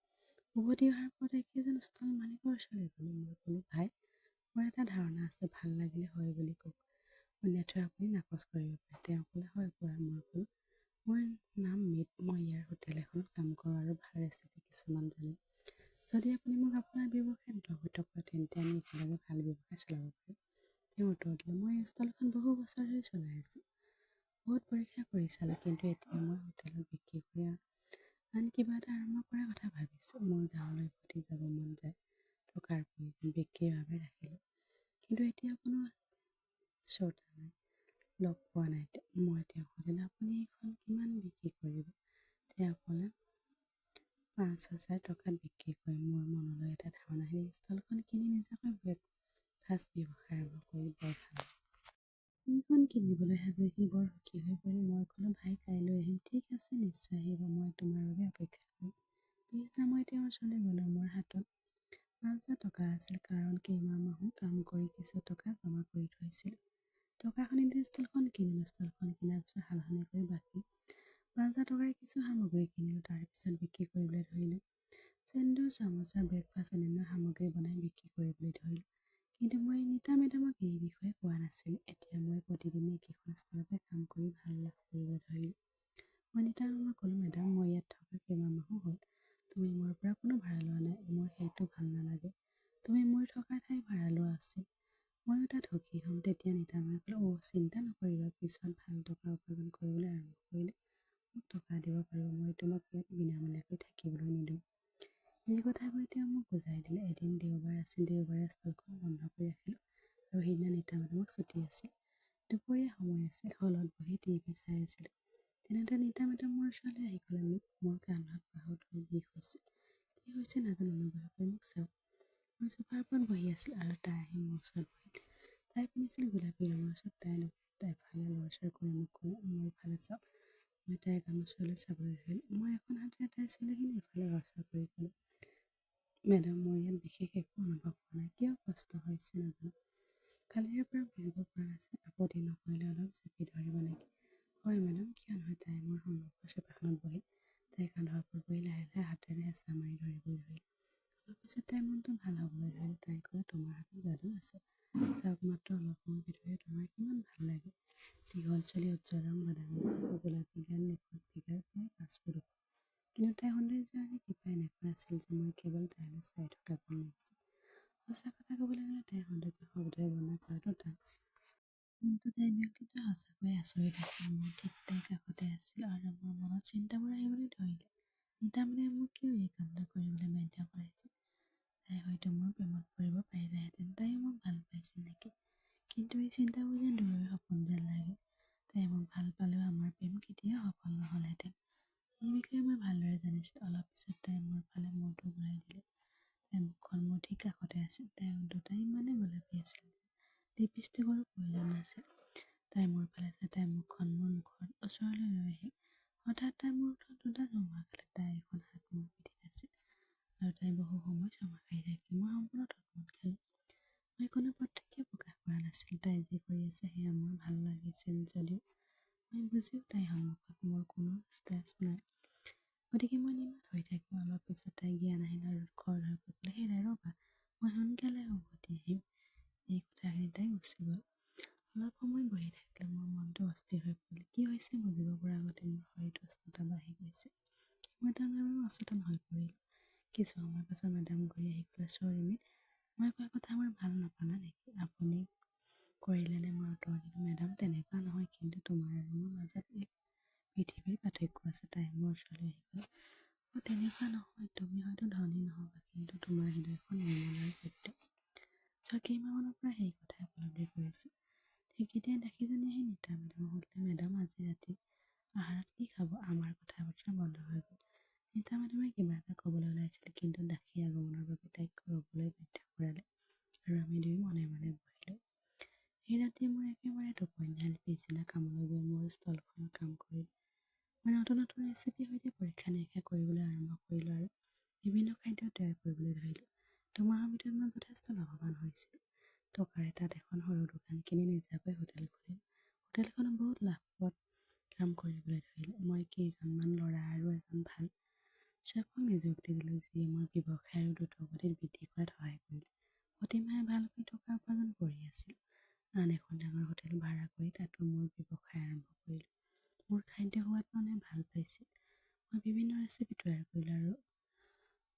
[SPEAKER 1] উভতি অহাৰ পৰত একেজন ষ্টল মালিকৰ ওচৰলৈ গ'লোঁ। মই ক'লোঁ, ভাই, মোৰ এটা ধাৰণা আছে, ভাল লাগিলে হয় বুলি কওক, অন্যথা আপুনি নাকচ কৰিব পাৰে। তেওঁ ক'লে, হয় কোৱা। মই ক'লোঁ, মোৰ নাম মিত, মই ইয়াৰ হোটেল এখনত কাম কৰোঁ আৰু ভাল ৰেচিপি কিছুমান জানো। যদি আপুনি মোক আপোনাৰ ব্যৱসায়ত লগত কৰে তেন্তে আমি একেলগে ভাল ব্যৱসায় চলাব পাৰোঁ। তেওঁ উত্তৰ দিলে, মই এই ষ্টলখন বহু বছৰ ধৰি চলাই আছোঁ। বহুত পৰীক্ষা কৰি চালোঁ, কিন্তু এতিয়া মই হোটেলত বিক্ৰী কৰি আন কিবা এটা আৰম্ভ কৰাৰ কথা ভাবিছোঁ। মোৰ গাঁৱলৈ উভতি যাব মন যায়। টকাৰ প্ৰয়োজন, বিক্ৰীৰ বাবে ৰাখিলোঁ। কিন্তু এতিয়া কোনো শ্ৰোতা নাই, লগ পোৱা নাই। মই তেওঁক সুধিলোঁ, আপুনি এইখন কিমান বিক্ৰী কৰিব? তেওঁ ক'লে, 5,000 টকাত বিক্ৰী কৰিম। মোৰ মনলৈ এটা ধাৰণা আহিল, এই ষ্টলখন কিনি নিজাকৈ ব্ৰেকফাষ্ট ব্যৱসায় আৰম্ভ কৰি বৰ ভাল। এইখন কিনিবলৈ সাজু। সি বৰ সুখী হৈ পৰিল। মই ক'লোঁ, ভাই, কাইলৈ আহিম। ঠিক আছে, নিশ্চয় আহিব, মই তোমাৰ বাবে অপেক্ষা কৰিম। পিছদিনা মই তেওঁৰ ওচৰলৈ গ'লোঁ। মোৰ হাতত 5,000 টকা আছিল, কাৰণ কেইমাহমানো কাম কৰি কিছু টকা জমা কৰি থৈছিলোঁ। টকাখিনি দি ষ্টলখন কিনিলোঁ। ষ্টলখন কিনাৰ পিছত সালসলনি কৰি বাকী 5,000 টকাৰে কিছু সামগ্ৰী কিনিলোঁ। তাৰ পিছত বিক্ৰী কৰিবলৈ ধৰিলোঁ। চেণ্ডউইচ, চামোচা, ব্ৰেকফাষ্ট, অন্যান্য সামগ্ৰী বনাই বিক্ৰী কৰিবলৈ ধৰিলোঁ। কিন্তু মই নীতা মেডামক এই বিষয়ে কোৱা নাছিলোঁ। এতিয়া মই প্ৰতিদিনে একেখন স্থলতে কাম কৰি ভাল লাভ কৰিব ধৰিলোঁ। মই নীতা মেডামক ক'লোঁ, মেডাম, মই ইয়াত থকা কেইমাহমানো হ'ল। তুমি মোৰ পৰা কোনো ভাড়া লোৱা নাই। মোৰ সেইটো ভাল নালাগে। তুমি মোৰ থকাৰ ঠাই ভাড়া লোৱা উচিত। ময়ো তাত সুখী হ'ম। তেতিয়া নীতা মেডামে ক'লে, চিন্তা নকৰিবা, পিছত ভাল টকা উপাৰ্জন কৰিবলৈ আৰম্ভ কৰিলে মোক টকা দিব পাৰিব। মই তোমাক ইয়াত বিনামূলীয়াকৈ থাকিবলৈ নিদিওঁ। এই কথা কৈ তেওঁ মোক বুজাই দিলে। এদিন দেওবাৰ আছিল। দেওবাৰে ষ্টলখন বন্ধ কৰি ৰাখিলোঁ আৰু সেইদিনা নীতা মেডামক ছুটী আছিল। দুপৰীয়া সময় আছিল। হলত বহি টিভি চাই আছিলোঁ। তেনেতে নীতা মেডাম মোৰ ওচৰলৈ আহি ক'লে, মোৰ কান্ধত বাহুত বিষ হৈছে। কি হৈছে নাজানো, অনুগ্ৰহ কৰি মোক চাওক। মই চোফাৰ ওপৰত বহি আছিলোঁ আৰু তাই আহি মোৰ ওচৰত বহিল। তাই পিন্ধিছিল গোলাপী ৰঙৰ চুট। তাই এফালে লৰচৰ কৰি মোক ক'লে, মোৰ ফালে চাওক। মই তাইৰ কাণৰ ওচৰলৈ চাবলৈ ধৰিলোঁ। মই এখন হাতেৰে তাইৰ চুলিখিনি এফালে লৰচৰ কৰি ক'লোঁ, মেডাম, মোৰ ইয়াত বিশেষ একো অনুভৱ হোৱা নাই। কিয় কষ্ট হৈছে নাজানো। কালিৰে পৰা বুজিব পৰা নাছিল। আপত্তি নকৰিলে অলপ চেপি ধৰিব নেকি? হয় মেডাম, কিয় নহয়। তাই মোৰ সন্মুখৰ চোফাখনত বহিল। তাই কান্ধৰ ওপৰত বহি লাহে লাহে হাতেৰে হেঁচা মাৰি ধৰিবলৈ ধৰিল। অলপ পিছত তাইৰ মনটো ভাল হ'বলৈ ধৰিলে। তাই ক'লে, তোমাৰ হাতত যাদু আছে। চাওক, মাত্ৰ অলপ সময়ৰ ভিতৰতে তোমাৰ কিমান ভাল লাগে। দীঘল চুলি, উজ্জ্বল ৰং, বাদামী চকু, গোলাপী গাল, নিখুঁত ফিগাৰ, প্ৰায় 5 ফুট ওখ। কিন্তু তাইৰ সৌন্দৰ্য আজি কিবা এনেকুৱা আছিল যে মই কেৱল তাইলৈ চাই থকা যেন লাগিছিল। সঁচা কথা ক'বলৈ গ'লে তাইৰ সৌন্দৰ্য শব্দৰে বৰ্ণনা কৰাটো টান। কিন্তু তাইৰ ব্যক্তিত্ব সঁচাকৈয়ে আচৰিত আছিল। মই ঠিক তাইৰ কাষতে আছিলোঁ আৰু মোৰ মনত চিন্তাবোৰ আহিবলৈ ধৰিলে। নীতা মেডামে মোক কিয় এই কামটো কৰিবলৈ বাধ্য কৰাইছিল? তাই হয়তো মোৰ প্ৰেমত পৰিব পাৰিলেহেঁতেন। তাইও মোক ভাল পাইছিল নেকি? কিন্তু এই চিন্তাবোৰ যেন দূৰৈৰ সপোন যেন লাগে। তাই মোক ভাল পালেও আমাৰ প্ৰেম কেতিয়াও সফল নহ'লহেঁতেন। এই বিষয়ে মই ভালদৰে জানিছিলোঁ। অলপ পিছত তাই মোৰ ফালে মূৰটো ঘূৰাই দিলে। তাইৰ মুখখন মোৰ ঠিক কাষতে আছিল। তাইৰ দুটা ইমানেই গোলাপী আছিল যে লিপষ্টিকৰো প্ৰয়োজন নাছিল। তাই মোৰ ফালে চাই তাইৰ মুখখন মোৰ মুখৰ ওচৰলৈ লৈ আহিল। হঠাৎ তাই মোৰ ওঠত দুটা চুমা খালে। তাই এখন হাত মোৰ পিঠিত আছিল আৰু তাই বহু সময় চুমা খাই থাকিল। মই সম্পূৰ্ণ থতমত খালোঁ। মই কোনো প্ৰতিক্ৰিয়া প্ৰকাশ কৰা নাছিলোঁ। তাই যি কৰি আছে সেয়া মোৰ ভাল লাগিছিল যদিও মই বুজিও তাইৰ সন্মুখত মোৰ কোনো ষ্টেজ নাই। গতিকে মই নিৰ্মাত হৈ থাকিলোঁ। অলপ পিছত তাইৰ জ্ঞান আহিল আৰু খৰধৰ কৰি ক'লে, হেৰা ৰ'বা, মই সোনকালে উভতি আহিম। এই কথাখিনি তাই গুচি গ'ল। অলপ সময় বহি থাকিলে মোৰ মনটো অস্থিৰ হৈ পৰিল। কি হৈছে বুজিব পৰা আগতে মোৰ শৰীৰটো উষ্ণতা বাঢ়ি গৈছে। মই তাৰমানে অচেতন হৈ পৰিলোঁ। কিছু সময়ৰ পাছত মেডাম ঘূৰি আহি ক'লে, চৰি মিত, মই কোৱা কথাবোৰ ভাল নাপালা নেকি? আপুনি কৰিলেনে? মই উত্তৰ দিলোঁ, মেডাম, তেনেকুৱা নহয়, কিন্তু তোমাৰ আৰু মোৰ মাজত এক পৃথিৱীৰ পাৰ্থক্য আছে। তাই মোৰ ওচৰলৈ আহি ক'লে, তেনেকুৱা নহয়। তুমি হয়তো ধনী নহ'বা, কিন্তু তোমাৰ হৃদয়খন নিৰ্মল আৰু সত্য। যোৱা কেইমাহমানৰ পৰা সেই কথাই উপলব্ধি কৰিছোঁ। ঠিক তেতিয়া দাসীজনী আহি নীতা মেডামক সুধিলে, মেডাম, আজি ৰাতি আহাৰত কি খাব? আমাৰ কথা বতৰা বন্ধ হৈ গ'ল। নীতা মেডামে কিবা এটা ক'বলৈ ওলাইছিল, কিন্তু দাসীৰ আগমনৰ বাবে তাইক ৰ'বলৈ বাধ্য কৰালে আৰু আমি দুয়ো মনে মনে বহিলোঁ। সেই ৰাতি মোৰ একেবাৰে টোপনি নাহিল। পিছদিনা কামলৈ গৈ মোৰ ষ্টলখনত কাম কৰিলোঁ। ছমাহৰ ভিতৰত মই যথেষ্ট লাভৱান হৈছিলোঁ। টকাৰে তাত এখন সৰু দোকান কিনি নিজাকৈ হোটেল খুলিলোঁ। হোটেলখনত বহুত লাভত কাম কৰিবলৈ ধৰিলোঁ। মই কেইজনমান ল'ৰা আৰু এজন ভাল চেফক নিযুক্তি দিলোঁ, যিয়ে মোৰ ব্যৱসায় আৰু দ্ৰুতগতিত বৃদ্ধি কৰাত সহায় কৰিলে। প্ৰতিমাহে ভালকৈ টকা উপাৰ্জন কৰি আছিলোঁ। আন এখন ডাঙৰ হোটেল ভাড়া কৰি তাতো মোৰ ব্যৱসায় আৰম্ভ কৰিলোঁ। মোৰ খাদ্য সোৱাদ মানুহে ভাল পাইছিল। মই বিভিন্ন ৰেচিপি তৈয়াৰ কৰিলোঁ আৰু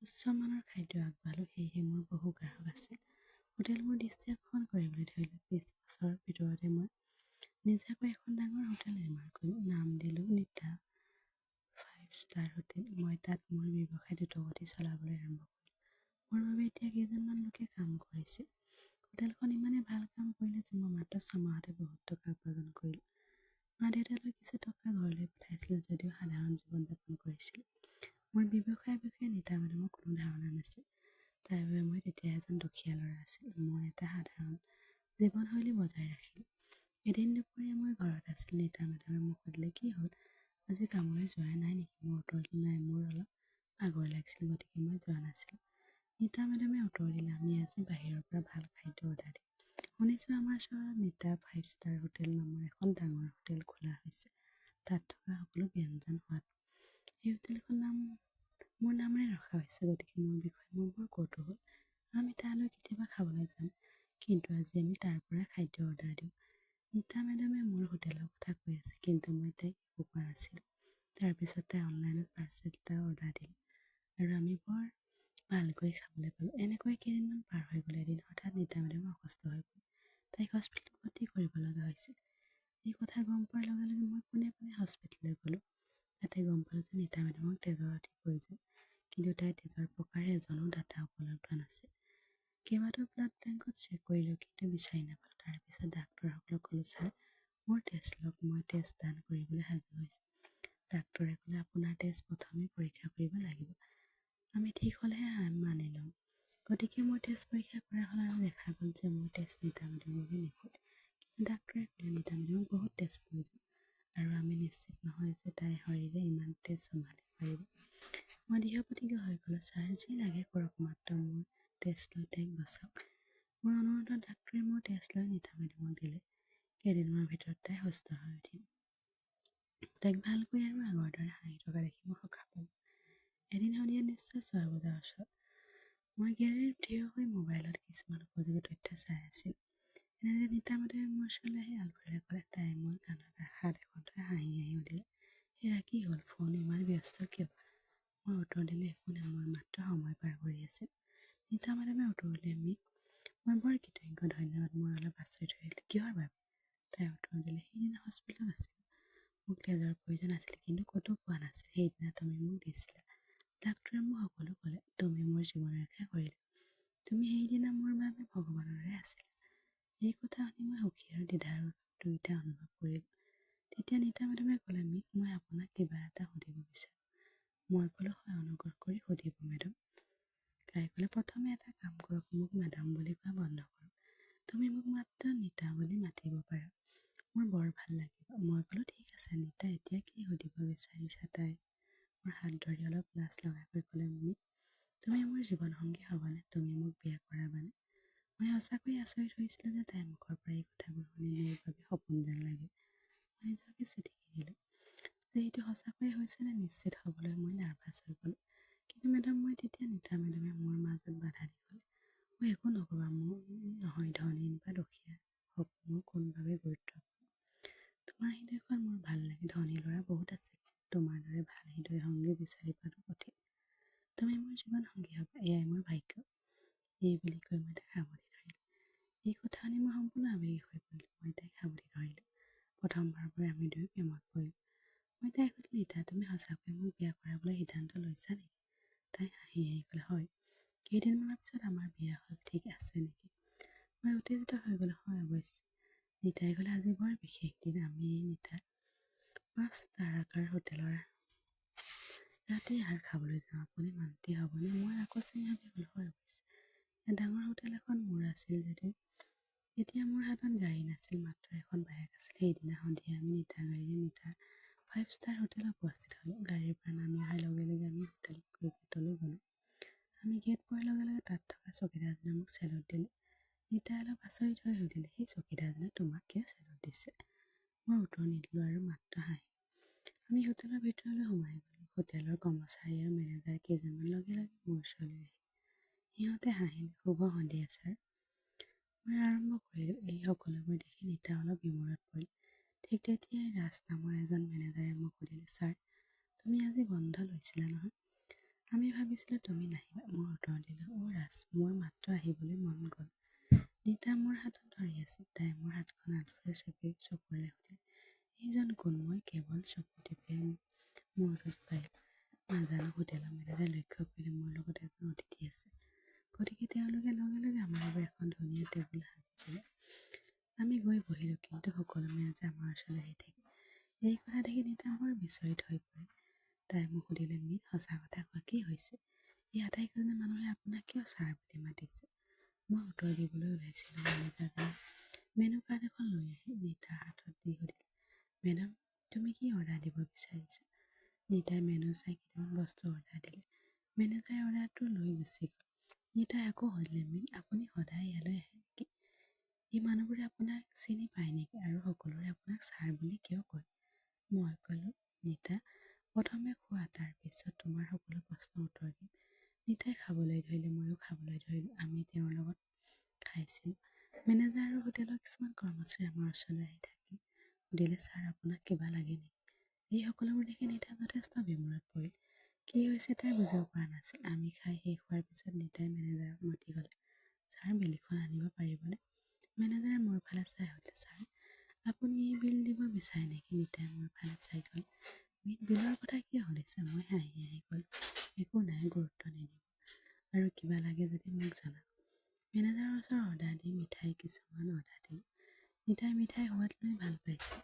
[SPEAKER 1] উচ্চমানৰ খাদ্য আগবঢ়ালোঁ, সেয়েহে মোৰ বহু গ্ৰাহক আছিল। হোটেলবোৰ দৃষ্টি আকৰ্ষণ কৰিবলৈ ধৰিলোঁ। 20 বছৰৰ ভিতৰতে মই নিজাকৈ এখন ডাঙৰ হোটেল নিৰ্মাণ কৰিলোঁ। নাম দিলোঁ নিতা 5 ষ্টাৰ হোটেল। মই তাত মোৰ ব্যৱসায় দ্ৰুতগতিত চলাবলৈ আৰম্ভ কৰিলোঁ। মোৰ বাবে এতিয়া কেইজনমান লোকে কাম কৰিছিল। হোটেলখন ইমানেই ভাল কাম কৰিলে যে মই মাত্ৰ 6 মাহতে বহুত টকা উপাৰ্জন কৰিলোঁ। মা-দেউতালৈ কিছু টকা ঘৰলৈ পঠাইছিল, যদিও সাধাৰণ জীৱন যাপন কৰিছিল। মোৰ ব্যৱসায়ৰ বিষয়ে নিতা মেডামৰ কোনো ধাৰণা নাছিল। তাৰ বাবে মই তেতিয়া এজন দুখীয়া ল'ৰা আছিল। মই এটা সাধাৰণ জীৱনশৈলী বজাই ৰাখিলোঁ। এদিন দুপৰীয়া মই ঘৰত আছিলোঁ। নিতা মেডামে মোক সুধিলে, কি হ'ল, আজি কামলৈ যোৱা নাই নেকি? মই উত্তৰ দিলোঁ, নাই, মোৰ অলপ ভাগৰ লাগিছিল, গতিকে মই যোৱা নাছিলোঁ। নিতা মেডামে উত্তৰ দিলে, আমি আজি বাহিৰৰ পৰা ভাল খাদ্য অৰ্ডাৰ দিম। শুনিছোঁ আমাৰ চহৰত নিতা 5 ষ্টাৰ হোটেল নামৰ এখন ডাঙৰ হোটেল খোলা হৈছে। তাত থকা সকলো ব্যঞ্জন সোৱাদ। এই হোটেলখন মোৰ নামেৰে ৰখা হৈছে, গতিকে মোৰ বিষয়ে মোৰ বৰ কৌতূহল। আমি তালৈ কেতিয়াবা খাবলৈ যাম, কিন্তু আজি আমি তাৰ পৰা খাদ্য অৰ্ডাৰ দিওঁ। নিতা মেডামে মোৰ হোটেলৰ কথা কৈ আছে, কিন্তু মই তাইক একো কোৱা নাছিলোঁ। তাৰপিছত তাই অনলাইনত পাৰ্চেল এটা অৰ্ডাৰ দিলে আৰু আমি বৰ ভালকৈ খাবলৈ পালোঁ। এনেকৈ কেইদিনমান পাৰ হৈ গ'ল। এদিন হঠাৎ নিতা মেডাম অসুস্থ হৈ পৰিল। তাইক হস্পিটেলত ভৰ্তি কৰিব লগা হৈছিল। এই কথা গম পোৱাৰ লগে লগে মই পোনে পোনে হস্পিটেললৈ গ'লোঁ। তাতে গম পালোঁ যে নিতা মেডামক তেজৰ অতি প্ৰয়োজন, কিন্তু তাইৰ তেজৰ প্ৰকাৰে এজনো দাতা উপলব্ধ নাছিল। কেইবাটাও ব্লাড বেংকত চেক কৰিলোঁ, কিন্তু বিচাৰি নাপালোঁ। তাৰপিছত ডাক্তৰসকলক ক'লোঁ, ছাৰ, মোৰ তেজ লওক, মই তেজ দান কৰিবলৈ সাজু হৈছোঁ। ডাক্তৰে ক'লে, আপোনাৰ তেজ প্ৰথমে পৰীক্ষা কৰিব লাগিব। আমি ঠিক হ'লেহে মানি ল'ম। গতিকে মোৰ তেজ পৰীক্ষা কৰা হ'ল আৰু দেখা গ'ল যে মোৰ তেজ নিতা মেডামৰ বাবে নিখুঁত। কিন্তু ডাক্তৰে ক'লে, নিতা মেডামক বহুত তেজ প্ৰয়োজন আৰু আমি নিশ্চিত নহয় যে তাইৰ শৰীৰে ইমান তেজ চম্ভালিব পাৰিব। মই দৃঢ় প্ৰতিজ্ঞ হৈ গ'লোঁ, ছাৰ, যি লাগে কৰক, মাত্ৰ মোৰ তেজ লৈ তাইক বচাওক। মোৰ অনুৰোধত ডাক্তৰে মোৰ তেজ লৈ নিতা মেডামক দিলে। কেইদিনমানৰ ভিতৰত তাই সুস্থ হৈ উঠিল। তাইক ভালকৈ আৰু আগৰ দৰে হাঁহি থকা দেখি মই সকাহ পালোঁ। এদিন সন্ধিয়া নিশ্চয় 6 বজাৰ ওচৰত মই গেলেৰীত থিয় হৈ মোবাইলত কিছুমান উপযোগী তথ্য চাই আছিলোঁ। এনেদৰে নিতা মেডামে মোৰ ওচৰলৈ আহি আলফাৰে ক'লে। তাই মোৰ কাণত হাত এখন থৈ হাঁহি হাঁহি সুধিলে, হেৰা, কি হ'ল, ফোন ইমান ব্যস্ত কিয়? মই উত্তৰ দিলোঁ, একো নাই, মই মাত্ৰ সময় পাৰ কৰি আছিলোঁ। নিতা মেডামে উত্তৰ দিলে, মই বৰ কৃতজ্ঞ, ধন্যবাদ। মই অলপ আচৰিত হৈ আহিলোঁ, কিহৰ বাবে? তাই উত্তৰ দিলে, সেইদিনা হস্পিটেলত আছিলোঁ। মোক তেজৰ প্ৰয়োজন আছিল, কিন্তু ক'তো পোৱা নাছিল। সেইদিনা তুমি মোক দিছিলা। ডাক্তৰে মোক সকলো ক'লে। তুমি মোৰ জীৱন ৰক্ষা কৰিলা। তুমি সেইদিনা মোৰ বাবে ভগৱানৰ দৰে আছিলা। এই কথা শুনি মই সুখী আৰু দ্বিধা দুয়োটা অনুভৱ কৰিলোঁ। তেতিয়া নিতা মেডামে ক'লে, মই আপোনাক কিবা এটা সুধিব বিচাৰোঁ। মই ক'লোঁ, হয়, অনুগ্ৰহ কৰি সুধিব মেডাম। তাই ক'লে, প্ৰথমে এটা কাম কৰক, মোক মেডাম বুলি কোৱা বন্ধ কৰক। তুমি মোক মাত্ৰ নিতা বুলি মাতিব পাৰা। মোৰ বৰ ভাল লাগিব। মই ক'লোঁ, ঠিক আছে নিতা, এতিয়া কি সুধিব বিচাৰিছা? তাই মোৰ হাত ধৰি অলপ লাজ লগাকৈ ক'লে, তুমি মোৰ জীৱনসংগী হ'বানে? তুমি মোক বিয়া কৰাবানে? মই সঁচাকৈয়ে আচৰিত হৈছিলোঁ যে তাইৰ মুখৰ পৰা এই কথাবোৰ শুনি মোৰ বাবে সপোন যেন লাগে। মই নিজকে চিটিকি দিলোঁ যে এইটো সঁচাকৈয়ে হৈছেনে নিশ্চিত হ'বলৈ মই নাৰ্ভাছ হৈ গ'লোঁ। কিন্তু মেডাম, মই তেতিয়া নিতা মেডামে মোৰ মাজত বাধা দি ক'লে, একো নক'বা, মোৰ নহয়, ধনী বা দুখীয়া হওক, মোৰ কোনভাৱে গুৰুত্বপূৰ্ণ। তোমাৰ হৃদয়খন মোৰ ভাল লাগে। ধনী ল'ৰা বহুত আছে, তোমাৰ দৰে ভাল হৃদয় সংগী বিচাৰি পোৱাটো কঠিন। তুমি মোৰ জীৱন সংগী হ'বা, এয়াই মোৰ ভাগ্য। এই বুলি কৈ মই তাইক সাৱটি ধৰিলোঁ। এই কথা শুনি মই সম্পূৰ্ণ আৱেগিক হৈ পৰিলোঁ। মই তাইক সাৱটি ধৰিলোঁ। প্ৰথমবাৰৰ পৰা আমি দুয়ো প্ৰেমত পৰিলোঁ। মই তাইক সুধিলোঁ, নিতা, তুমি সঁচাকৈ মোক বিয়া কৰাবলৈ সিদ্ধান্ত লৈছা নেকি? তাই হাঁহি হাঁহি ক'লে, হয়। কেইদিনমানৰ পিছত আমাৰ বিয়া হ'ল, ঠিক আছে নেকি? মই উত্তেজিত হৈ গ'লোঁ, হয়, অৱশ্যে। নিতাই ক'লে, আজি বৰ বিশেষ দিন। আমি নিতাৰ 5 তাৰকাৰ হোটেলৰ ৰাতি আহাৰ খাবলৈ যাওঁ। আপুনি মান্তি হ'বনে? মই আকস্মিকভাৱে ক'লোঁ, হয়, অৱশ্যে। ডাঙৰ হোটেল এখন মোৰ আছিল যদিও এতিয়া মোৰ হাতত গাড়ী নাছিল, মাত্ৰ এখন বাইক আছিল। সেইদিনা সন্ধিয়া আমি নিতাৰ গাড়ীৰে নিতাৰ 5 ষ্টাৰ হোটেলত উপস্থিত হ'লোঁ। গাড়ীৰ পৰা নামি অহাৰ লগে লগে আমি হোটেল গেটলৈ গ'লোঁ। আমি গেট পোৱাৰ লগে লগে তাত থকা চকীদাৰজনে মোক চেলুট দিলে। নিতাই অলপ আচৰিত হৈ সুধিলে, সেই চকীদাৰজনে তোমাক কিয় চেলুট দিছে? মই উত্তৰ নিদিলোঁ আৰু মাত্ৰ হাঁহিলোঁ। আমি হোটেলৰ ভিতৰলৈ সোমাই গ'লোঁ। হোটেলৰ কৰ্মচাৰী আৰু মেনেজাৰ কেইজনমান লগে লগে মোৰ ওচৰলৈ আহিল। সিহঁতে হাঁহিলে, শুভ সন্ধিয়া ছাৰ। মই আৰম্ভ কৰিলোঁ। এই সকলোবোৰ দেখি নিতা অলপ বিমোৰত পৰিল। ঠিক তেতিয়াই ৰাজ নামৰ এজন মেনেজাৰে মোক সুধিলে, ছাৰ তুমি আজি বন্ধ লৈছিলা নহয়? আমি ভাবিছিলোঁ তুমি নাহিবা। মই উত্তৰ দিলোঁ, ৰাজ মোৰ মাত্ৰ আহিবলৈ মন গ'ল। নিতা মোৰ হাতত ধৰি আছিল। তাই মোৰ হাতখন আঁঠুৰে চেপি চকুৰে সুধিল, এইজন কোন? মই কেৱল চকু টিপি মূৰটো জোকাৰিলোঁ। নাজানো। হোটেলৰ মেনেজাৰে লক্ষ্য কৰিলে মোৰ লগত এজন অতিথি আছে, গতিকে তেওঁলোকে লগে লগে আমাৰ বাবে এখন ধুনীয়া টেবুল সাজি দিলে। আমি গৈ বহিলোঁ, কিন্তু সকলো মেনেজাৰ আমাৰ ওচৰলৈ আহি থাকে। এই কথা দেখি নিতা বৰ বিচলিত হৈ পৰে। তাই মোক সুধিলে, মিত সঁচা কথা কোৱা, কি হৈছে? এই আটাইকেইজন মানুহে আপোনাক কিয় ছাৰ বুলি মাতিছে? মই উত্তৰ দিবলৈ ওলাইছিলোঁ। মেনেজাৰজনে মেনু কাৰ্ড এখন লৈ আহি নিতাৰ হাতত দি সুধিলে, মেডাম তুমি কি অৰ্ডাৰ দিব বিচাৰিছা? নিতাই মেনু চাই কেইটামান বস্তু অৰ্ডাৰ দিলে। মেনেজাৰে অৰ্ডাৰটো লৈ গুচি গ'ল। নিতাই আকৌ সুধিলে, মিত আপুনি সদায় ইয়ালৈ আহে নেকি? এই মানুহবোৰে আপোনাক চিনি পায় নেকি আৰু সকলোৰে আপোনাক ছাৰ বুলি কিয় কয়? মই ক'লোঁ, নিতা প্ৰথমে খোৱা, তাৰপিছত তোমাৰ সকলো প্ৰশ্নৰ উত্তৰ দিম। নিতাই খাবলৈ ধৰিলে, ময়ো খাবলৈ ধৰিলোঁ। আমি তেওঁৰ লগত খাইছিলোঁ। মেনেজাৰ আৰু হোটেলৰ কিছুমান কৰ্মচাৰী আমাৰ ওচৰলৈ আহি থাকিল। সুধিলে, ছাৰ আপোনাক কিবা লাগে নেকি? এই সকলোবোৰ দেখি নিতা যথেষ্ট বিমোৰত পৰিল। কি হৈছে তাই বুজিব পৰা নাছিল। আমি খাই শেষ হোৱাৰ পিছত নিতাই মেনেজাৰক মাতি ক'লে, ছাৰ বিলখন আনিব পাৰিবনে? মেনেজাৰে মোৰ ফালে চাই সুধিলে, ছাৰ আপুনি এই বিল দিব বিচাৰে নেকি? নিতাই মোৰ ফালে চাই ক'লে, মিত বিলৰ কথা কিয় সুধিছে? মই হাঁহি হাঁহি ক'লোঁ, একো নাই, গুৰুত্ব নিদিব, আৰু কিবা লাগে যদি মোক জনাব। মেনেজাৰৰ ওচৰত অৰ্ডাৰ দি মিঠাই কিছুমান অৰ্ডাৰ দিলোঁ। নিতাই মিঠাই সোৱাদ লৈ ভাল পাইছে।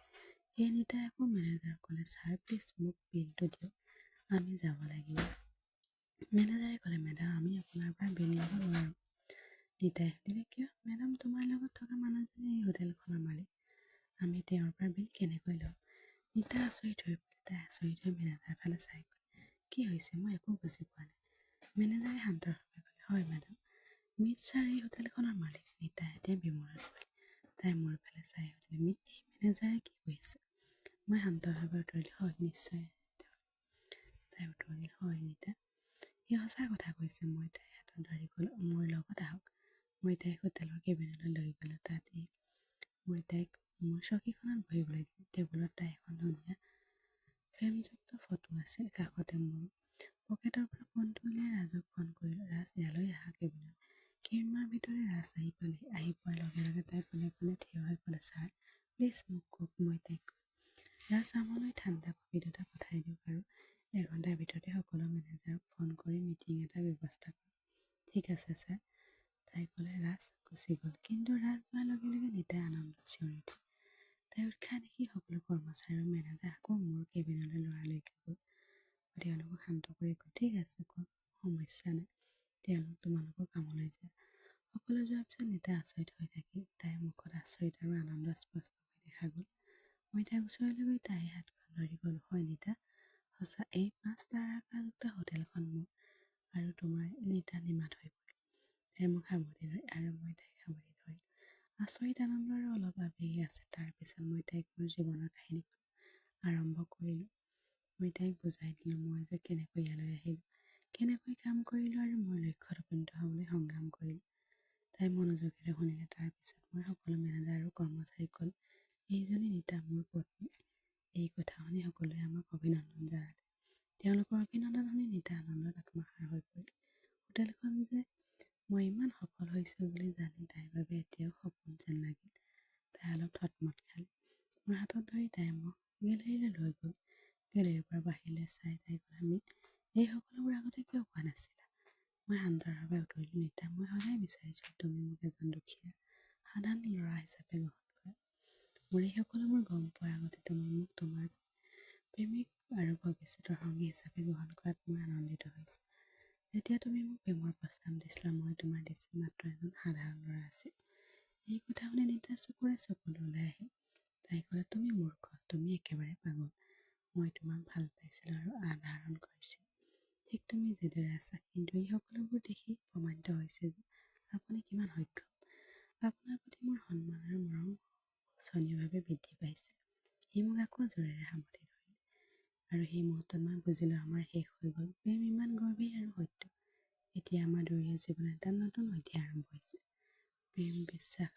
[SPEAKER 1] সেয়ে নিতাই আকৌ মেনেজাৰক ক'লে, ছাৰ প্লিজ মোক বিলটো দিয়ক, আমি যাব লাগিব। মেনেজাৰে ক'লে, মেডাম আমি আপোনাৰ পৰা বিল ল'ব নোৱাৰোঁ। নিতাই সুধিলে, কিয়? মেডাম তোমাৰ লগত থকা মানুহজনে এই হোটেলখনৰ মালিক, আমি তেওঁৰ পৰা বিল কেনেকৈ ল'ম? নিতা আচৰিত হৈ পৰিল। তাই আচৰিত হৈ মেনেজাৰৰ ফালে চাই ক'লে, কি হৈছে? মই একো বুজি পোৱা নাই। মেনেজাৰে শান্তভাৱে ক'লে, হয় মেডাম, মিত ছাৰ এই হোটেলখনৰ মালিক। নিতাই এতিয়া বিমোৰত পৰিল। তাই মোৰ ফালে চাই সুধিলে, মিত এই মেনেজাৰে কি কৈ আছে? মই শান্তভাৱে উত্তৰ দিলোঁ, হয় নিশ্চয়। তাই উত্তৰ দিল, হয় নিতা সি সঁচা কথা কৈছে। মই তাইৰ হাতত ধৰি ক'লোঁ, মোৰ লগত আহক। মই তাইক হোটেলৰ কেবিনলৈ লৈ গ'লোঁ। তাত মই তাইক মোৰ চকীখনত বহিবলৈ দিলোঁ। টেবুলত তাইৰ এখন ধুনীয়া ফ্ৰেমযুক্ত ফটো আছিল। কাষতে মোৰ পকেটৰ পৰা ফোনটো উলিয়াই ৰাজক ফোন কৰিলোঁ, ৰাজ ইয়ালৈ আহা কেবিনত। কেইমিনিটমানৰ ভিতৰতে ৰাজ আহি পালেহি। আহি পোৱাৰ লগে লগে তাই পোনে পোনে থিয় হৈ ক'লে, ছাৰ প্লিজ মোক কওক। মই তাইক ৰাজ আমালৈ ঠাণ্ডা কফি দুটা পঠাই দিয়ক আৰু 1 ঘণ্টাৰ ভিতৰতে সকলো মেনেজাৰক ফোন কৰি মিটিং এটা ব্যৱস্থা কৰক। ঠিক আছে ছাৰ, তাই ক'লে। ৰাজ গুচি গ'ল। কিন্তু ৰাজ যোৱাৰ লগে লগে নিতাই আনন্দত চিঞৰি উঠিল। তাই উৎসাহ দেখি সকলো কৰ্মচাৰী আৰু মেনেজাৰ আকৌ মোৰ কেবিনলৈ লৰালৈকে গ'ল। মই তেওঁলোকক শান্ত কৰি ক'লোঁ, ঠিক আছে, কোনো সমস্যা নাই, তোমালোকৰ কামলৈ যোৱা। সকলো যোৱাৰ পিছত নিতাই আচৰিত হৈ থাকিল। তাইৰ মুখত আচৰিত আৰু আনন্দ স্পষ্টকৈ দেখা গ'ল। মই তাইৰ ওচৰলৈ গৈ তাইৰ হাতখন ধৰি ক'লোঁ, হয় নিতা, সঁচা এই 5 তাৰকাযুক্ত হোটেলখন মোৰ। আৰু তোমাৰ? নিতা নিমাত হৈ পৰিল। তাই মোক সাৱটি ধৰি আৰু মই তাইক সাৱটি ধৰিলোঁ। আচৰিত আনন্দ আৰু অলপ আৱেগ আছে। তাৰপিছত মই তাইক মোৰ জীৱনৰ কাহিনীখন আৰম্ভ কৰিলোঁ। মই তাইক বুজাই দিলোঁ মই যে কেনেকৈ ইয়ালৈ আহিলোঁ, কেনেকৈ কাম কৰিলোঁ আৰু মোৰ লক্ষ্যত উপনীত হ'বলৈ সংগ্ৰাম কৰিলোঁ। তাই মনোযোগেৰে শুনিলে। তাৰপিছত মই সকলো মেনেজাৰ আৰু কৰ্মচাৰীক ক'লোঁ, এইজনী নিতা, মোৰ পত্নী। এই কথা শুনি সকলোৱে আমাক অভিনন্দন জনালে। তেওঁলোকৰ অভিনন্দন শুনি নিতা আনন্দত আত্মসাৰ হৈ পৰিল। হোটেলখন যে মই ইমান সফল হৈছোঁ বুলি জানি তাইৰ বাবে এতিয়াও সপোন যেন লাগিল। তাই অলপ থতমত খালে। মোৰ হাতত ধৰি তাই মোক গেলেৰীলৈ লৈ গ'ল। গেলেৰীৰ পৰা বাহিৰলৈ চাই তাই ক'লে, মিত এই সকলোবোৰ আগতে কিয় কোৱা নাছিলা? মই শান্তভাৱে উত্তৰ দিলোঁ, নিতা মই সদায় বিচাৰিছিলোঁ তুমি মোক এজন দুখীয়া সাধাৰণ ল'ৰা হিচাপে গ্ৰহণ কৰা। মোৰ এই সকলোবোৰ গম পোৱাৰ আগতে তুমি মোক তোমাৰ প্ৰেমিক আৰু ভৱিষ্যতৰ সংগী হিচাপে গ্ৰহণ কৰাত মই আনন্দিত হৈছোঁ। যেতিয়া তুমি মোক প্ৰেমৰ প্ৰস্তাৱ দিছিলা, মই তোমাৰ দৃষ্টিত মাত্ৰ এজন সাধাৰণ ল'ৰা আছিল। এই কথা শুনি নিতাৰ চকুৰে চকুলো ওলাই আহিল। তাই ক'লে, তুমি মূৰ্খ, তুমি একেবাৰে পাগল। মই তোমাক ভাল পাইছিলোঁ আৰু আধাৰণ কৰিছিলোঁ। ঠিক তুমি যিদৰে আছা, কিন্তু এই সকলোবোৰ দেখি প্ৰমাণিত হৈছে যে আপুনি কিমান সক্ষম। আপোনাৰ প্ৰতি মোৰ সন্মান আৰু মৰম শূন্যভাৱে বৃদ্ধি পাইছে। সি মোক আকৌ জোৰেৰে সাৱটি ধৰিলে, আৰু সেই মুহূৰ্তত মই বুজিলোঁ আমাৰ শেষ হৈ গ'ল। প্ৰেম ইমান গৰ্বেই আৰু সত্য। এতিয়া আমাৰ দুয়োৰে জীৱনত এটা নতুন অধ্যায় আৰম্ভ হৈছে। প্ৰেম, বিশ্বাস